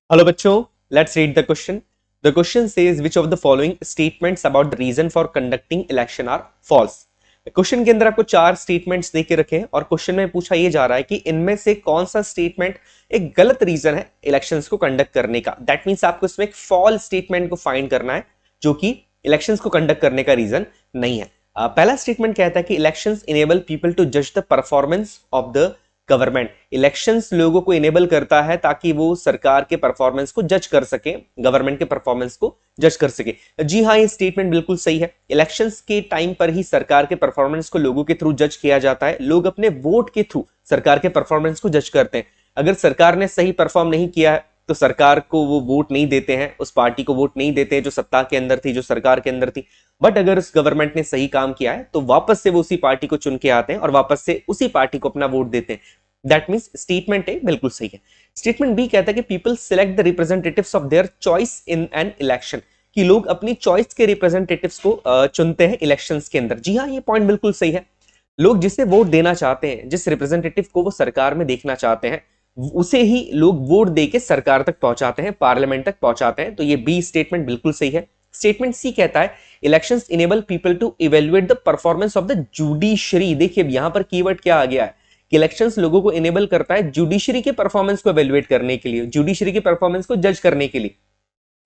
Hello बच्चों, let's read the question. The question says which of the following statements about the reason for conducting election are false. Question के अंदर आपको चार statements दे के रखे हैं और क्वेश्चन में पूछा ये जा रहा है कि इनमें से कौन सा स्टेटमेंट एक गलत रीजन है इलेक्शंस को कंडक्ट करने का। दैट मींस आपको इसमें एक फॉल्स स्टेटमेंट को फाइंड करना है जो कि इलेक्शंस को कंडक्ट करने का रीजन नहीं है। पहला स्टेटमेंट कहता है कि इलेक्शंस इनेबल पीपल टू जज the performance of the government. Elections लोगों को इनेबल करता है ताकि वो सरकार के परफॉर्मेंस को जज कर सके, गवर्नमेंट के परफॉर्मेंस को जज कर सके। जी हाँ, ये स्टेटमेंट बिल्कुल सही है। इलेक्शंस के टाइम पर ही सरकार के परफॉर्मेंस को लोगों के थ्रू जज किया जाता है। लोग अपने वोट के थ्रू सरकार के परफॉर्मेंस को जज करते हैं। अगर सरकार ने सही परफॉर्म नहीं किया है तो सरकार को वो वोट नहीं देते हैं, उस पार्टी को वोट नहीं देते हैं जो सत्ता के अंदर थी, जो सरकार के अंदर थी। बट अगर उस गवर्नमेंट ने सही काम किया है तो वापस से वो उसी पार्टी को चुन के आते हैं और वापस से उसी पार्टी को अपना वोट देते हैं। दैट मीन्स स्टेटमेंट ए बिल्कुल सही है। स्टेटमेंट बी कहता है कि people select the representatives of their choice in an election, कि लोग अपनी चॉइस के रिप्रेजेंटेटिव्स को चुनते हैं इलेक्शंस के अंदर। जी हाँ, ये पॉइंट बिल्कुल सही है। लोग जिसे वोट देना चाहते हैं, जिस रिप्रेजेंटेटिव को वो सरकार में देखना चाहते हैं, उसे ही लोग वोट देके सरकार तक पहुंचाते हैं, पार्लियामेंट तक पहुंचाते हैं। तो ये बी स्टेटमेंट बिल्कुल सही है। स्टेटमेंट सी कहता है elections enable people to evaluate the performance of the judiciary. देखिए यहां पर कीवर्ड क्या आ गया है कि इलेक्शंस लोगों को इनेबल करता है जुडिशरी के परफॉर्मेंस को इवेल्युएट करने के लिए, जुडिशरी के परफॉर्मेंस को जज करने के लिए।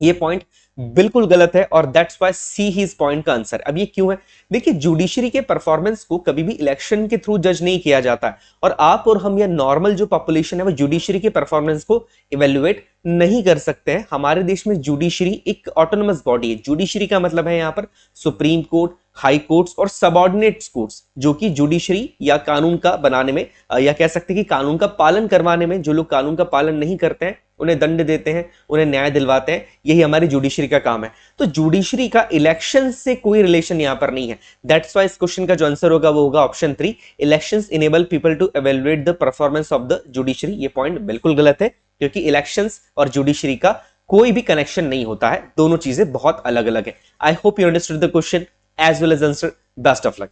ये पॉइंट बिल्कुल गलत है और दैट्स व्हाई सी ही इस पॉइंट का आंसर। अब ये क्यों है? देखिए, जुडिशरी के परफॉर्मेंस को कभी भी इलेक्शन के थ्रू जज नहीं किया जाता है और आप और हम या नॉर्मल जो पॉपुलेशन है वो जुडिशरी के परफॉर्मेंस को इवेल्युएट नहीं कर सकते हैं। हमारे देश में जुडिशरी एक ऑटोनमस बॉडी है। जुडिशरी का मतलब है यहाँ पर सुप्रीम कोर्ट, हाई कोर्ट्स और सबऑर्डिनेट कोर्ट्स, जो कि जुडिशरी या कानून का बनाने में या कह सकते हैं कि कानून का पालन करवाने में, जो लोग कानून का पालन नहीं करते हैं उन्हें दंड देते हैं, उन्हें न्याय दिलवाते हैं, यही हमारी जुडिशरी का काम है। तो जुडिशरी का इलेक्शन से कोई रिलेशन यहां पर नहीं है। दैट्स व्हाई इस क्वेश्चन का जो आंसर होगा वो होगा option 3, elections enable people to evaluate the performance of the judiciary. ये पॉइंट बिल्कुल गलत है क्योंकि इलेक्शंस और जुडिशरी का कोई भी कनेक्शन नहीं होता है, दोनों चीजें बहुत अलग अलग है। I hope you understood the question as well as answer. Best of luck.